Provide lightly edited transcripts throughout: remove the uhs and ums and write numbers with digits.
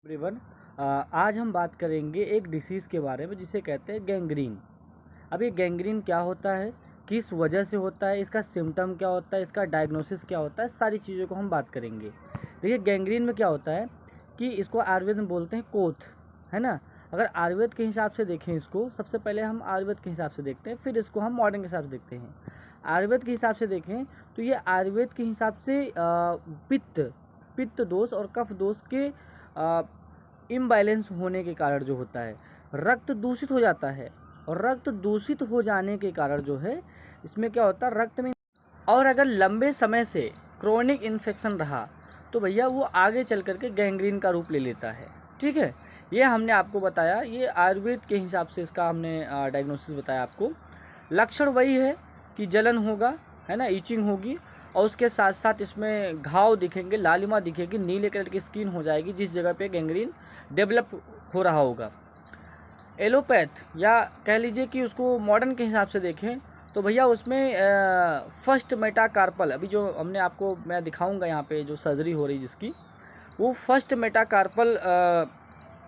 Everyone, आज हम बात करेंगे एक डिसीज़ के बारे में जिसे कहते हैं गैंग्रीन। अब ये गैंग्रीन क्या होता है, किस वजह से होता है, इसका सिम्टम क्या होता है, इसका डायग्नोसिस क्या होता है, सारी चीज़ों को हम बात करेंगे। देखिए गैंग्रीन में क्या होता है कि इसको आयुर्वेद में बोलते हैं कोथ, है ना। अगर आयुर्वेद के हिसाब से देखें इसको, सबसे पहले हम आयुर्वेद के हिसाब से देखते हैं, फिर इसको हम मॉडर्न के हिसाब से देखते हैं। आयुर्वेद के हिसाब से देखें तो ये आयुर्वेद के हिसाब से पित्त दोष और कफ दोष के इम्बैलेंस होने के कारण जो होता है, रक्त दूषित हो जाता है। और रक्त दूषित हो जाने के कारण जो है, इसमें क्या होता है, रक्त में और अगर लंबे समय से क्रोनिक इन्फेक्शन रहा तो भैया वो आगे चल करके गैंग्रीन का रूप ले लेता है। ठीक है, ये हमने आपको बताया, ये आयुर्वेद के हिसाब से इसका हमने डायग्नोसिस बताया आपको। लक्षण वही है कि जलन होगा, है ना, ईचिंग होगी, और उसके साथ साथ इसमें घाव दिखेंगे, लालिमा दिखेगी, नीले कलर की स्किन हो जाएगी जिस जगह पे गैंग्रीन डेवलप हो रहा होगा। एलोपैथ या कह लीजिए कि उसको मॉडर्न के हिसाब से देखें तो भैया उसमें फर्स्ट मेटाकार्पल, अभी जो हमने आपको मैं दिखाऊंगा यहाँ पे जो सर्जरी हो रही जिसकी, वो फर्स्ट मेटाकार्पल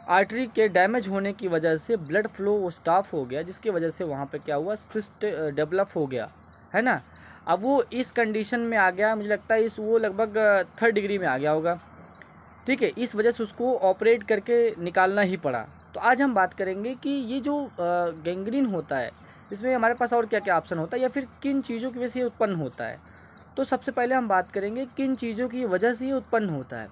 आर्टरी के डैमेज होने की वजह से ब्लड फ्लो वो स्टॉप हो गया, जिसकी वजह से वहाँ पे क्या हुआ, सिस्ट डेवलप हो गया, है ना। अब वो इस कंडीशन में आ गया, मुझे लगता है वो लगभग 3rd डिग्री में आ गया होगा। ठीक है, इस वजह से उसको ऑपरेट करके निकालना ही पड़ा। तो आज हम बात करेंगे कि ये जो गैंग्रीन होता है, इसमें हमारे पास और क्या क्या ऑप्शन होता है या फिर किन चीज़ों की वजह से ये उत्पन्न होता है। तो सबसे पहले हम बात करेंगे किन चीज़ों की वजह से ये उत्पन्न होता है।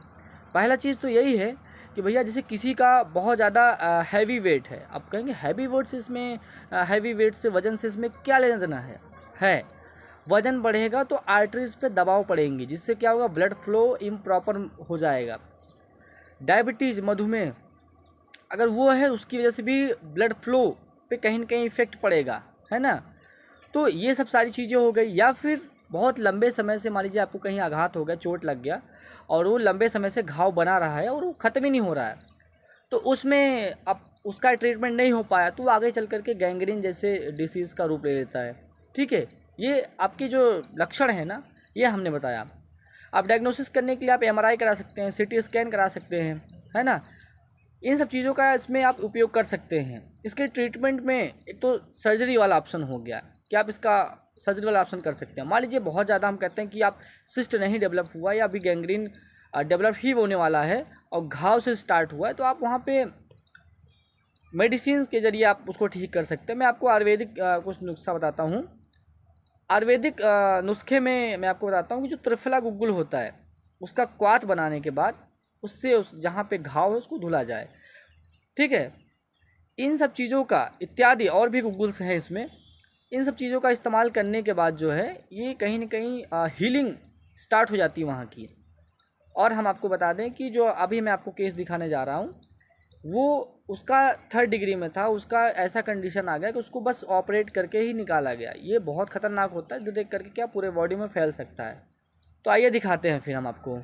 पहला चीज़ तो यही है कि भैया जैसे किसी का बहुत ज़्यादा हैवी वेट है, अब कहेंगे हैवी वेट से इसमें हैवी वेट से वजन से इसमें क्या लेना देना है। वजन बढ़ेगा तो आर्टरीज पे दबाव पड़ेंगी, जिससे क्या होगा, ब्लड फ्लो इम्प्रॉपर हो जाएगा। डायबिटीज़, मधुमेह अगर वो है, उसकी वजह से भी ब्लड फ्लो पे कहीं ना कहीं इफेक्ट पड़ेगा, है ना। तो ये सब सारी चीज़ें हो गई। या फिर बहुत लंबे समय से मान लीजिए आपको कहीं आघात हो गया, चोट लग गया, और वो लंबे समय से घाव बना रहा है और वो ख़त्म ही नहीं हो रहा है, तो उसमें अब उसका ट्रीटमेंट नहीं हो पाया तो आगे चल करके गैंग्रीन जैसे डिसीज़ का रूप ले लेता है। ठीक है, ये आपकी जो लक्षण है ना, ये हमने बताया। आप डायग्नोसिस करने के लिए आप एमआरआई करा सकते हैं, सीटी स्कैन करा सकते हैं, है ना। इन सब चीज़ों का इसमें आप उपयोग कर सकते हैं। इसके ट्रीटमेंट में एक तो सर्जरी वाला ऑप्शन हो गया कि आप इसका सर्जरी वाला ऑप्शन कर सकते हैं। मान लीजिए बहुत ज़्यादा हम कहते हैं कि आप सिस्ट नहीं डेवलप हुआ या अभी गैंग्रीन डेवलप ही होने वाला है और घाव से स्टार्ट हुआ है, तो आप वहाँ पे मेडिसिन के ज़रिए आप उसको ठीक कर सकते हैं। मैं आपको आयुर्वेदिक कुछ नुस्खा बताता हूँ। आयुर्वेदिक नुस्खे में मैं आपको बताता हूँ कि जो त्रिफला गुग्गुल होता है, उसका क्वाथ बनाने के बाद उससे उस जहाँ पे घाव है उसको धुला जाए। ठीक है, इन सब चीज़ों का इत्यादि और भी गुग्गुल्स हैं इसमें, इन सब चीज़ों का इस्तेमाल करने के बाद जो है ये कहीं ना कहीं हीलिंग स्टार्ट हो जाती है वहाँ की। और हम आपको बता दें कि जो अभी मैं आपको केस दिखाने जा रहा हूँ, वो उसका 3rd डिग्री में था, उसका ऐसा कंडीशन आ गया कि उसको बस ऑपरेट करके ही निकाला गया। ये बहुत ख़तरनाक होता है, जो देख करके क्या पूरे बॉडी में फैल सकता है। तो आइए दिखाते हैं फिर हम आपको।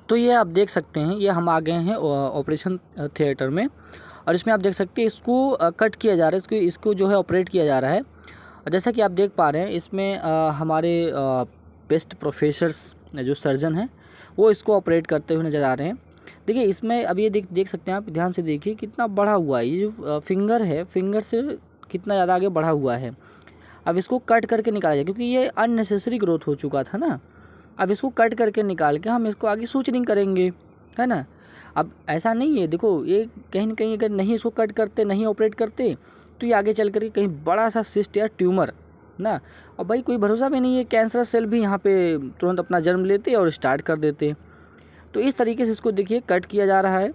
तो ये आप देख सकते हैं, ये हम आ गए हैं ऑपरेशन थिएटर में, और इसमें आप देख सकते हैं इसको कट किया जा रहा है, इसको जो है ऑपरेट किया जा रहा है। और जैसा कि आप देख पा रहे हैं, इसमें हमारे बेस्ट प्रोफेसर्स जो सर्जन हैं वो इसको ऑपरेट करते हुए नज़र आ रहे हैं। देखिए इसमें अब ये देख सकते हैं, आप ध्यान से देखिए कितना बढ़ा हुआ है, ये जो फिंगर है, फिंगर से कितना ज़्यादा आगे बढ़ा हुआ है। अब इसको कट करके निकाला जाए, क्योंकि ये अननेसेसरी ग्रोथ हो चुका था ना। अब इसको कट करके निकाल के हम इसको आगे सूचरिंग करेंगे, है ना। अब ऐसा नहीं है, देखो ये कहीं ना कहीं अगर नहीं इसको कट करते, नहीं ऑपरेट करते, तो ये आगे चल करके कहीं बड़ा सा सिस्ट या ट्यूमर ना, और भाई कोई भरोसा भी नहीं है, कैंसरस सेल भी यहाँ पे तुरंत अपना जन्म लेते और स्टार्ट कर देते। तो इस तरीके से इसको देखिए कट किया जा रहा है,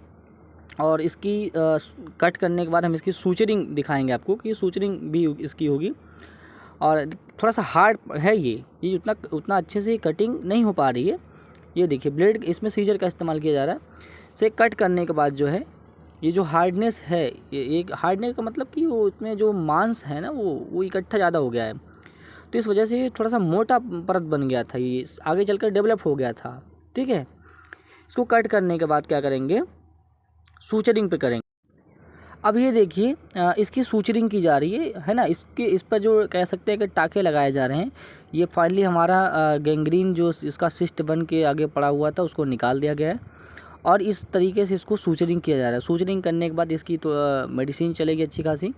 और इसकी कट करने के बाद हम इसकी सूचरिंग दिखाएंगे आपको कि सूचरिंग भी इसकी होगी। और थोड़ा सा हार्ड है ये उतना अच्छे से कटिंग नहीं हो पा रही है। ये देखिए ब्लेड, इसमें सीजर का इस्तेमाल किया जा रहा है। से कट करने के बाद जो है ये जो हार्डनेस है, ये एक हार्डनेस का मतलब कि वो इसमें जो मांस है ना, वो इकट्ठा ज़्यादा हो गया है, तो इस वजह से ये थोड़ा सा मोटा परत बन गया था, ये आगे चलकर डेवलप हो गया था। ठीक है, इसको कट करने के बाद क्या करेंगे, सूचरिंग पे करेंगे। अब ये देखिए इसकी सूचरिंग की जा रही है ना, इस पर जो कह सकते हैं कि टाँके लगाए जा रहे हैं। ये फाइनली हमारा गैंग्रीन जो इसका सिस्ट बन के आगे पड़ा हुआ था उसको निकाल दिया गया है, और इस तरीके से इसको सूचरिंग किया जा रहा है। सूचरिंग करने के बाद इसकी तो मेडिसिन चलेगी अच्छी खासी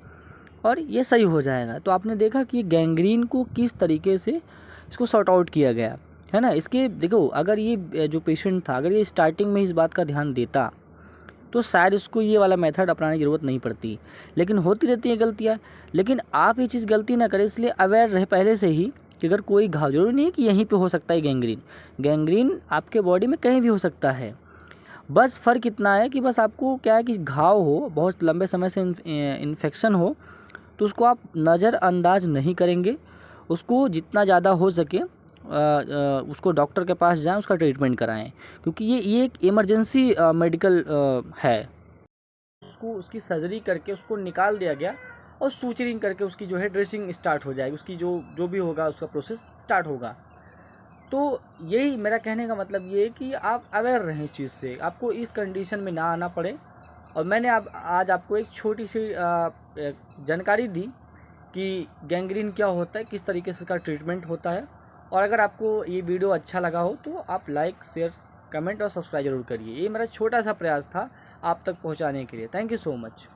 और ये सही हो जाएगा। तो आपने देखा कि गैंग्रीन को किस तरीके से इसको सॉर्ट आउट किया गया है ना। इसके देखो, अगर ये जो पेशेंट था, अगर ये स्टार्टिंग में इस बात का ध्यान देता तो शायद उसको ये वाला मेथड अपनाने की ज़रूरत नहीं पड़ती। लेकिन होती रहती हैं गलतियाँ। लेकिन आप ये चीज़ गलती ना करें, इसलिए अवेयर रहे पहले से ही कि अगर कोई घाव, जरूरी नहीं है कि यहीं पे हो सकता है गैंग्रीन। गैंग्रीन आपके बॉडी में कहीं भी हो सकता है। बस फ़र्क इतना है कि बस आपको क्या है कि घाव हो, बहुत लंबे समय से इन्फेक्शन हो, तो उसको आप नज़रअंदाज नहीं करेंगे। उसको जितना ज़्यादा हो सके उसको डॉक्टर के पास जाएं, उसका ट्रीटमेंट कराएं, क्योंकि ये एक इमरजेंसी मेडिकल है। उसको उसकी सर्जरी करके उसको निकाल दिया गया और सूचरिंग करके उसकी जो है ड्रेसिंग स्टार्ट हो जाएगी, उसकी जो भी होगा उसका प्रोसेस स्टार्ट होगा। तो यही मेरा कहने का मतलब ये है कि आप अवेयर रहें इस चीज़ से, आपको इस कंडीशन में ना आना पड़े। और मैंने आज आपको एक छोटी सी जानकारी दी कि गैंग्रीन क्या होता है, किस तरीके से इसका ट्रीटमेंट होता है। और अगर आपको ये वीडियो अच्छा लगा हो तो आप लाइक, शेयर, कमेंट और सब्सक्राइब जरूर करिए। ये मेरा छोटा सा प्रयास था आप तक पहुंचाने के लिए। Thank you so much.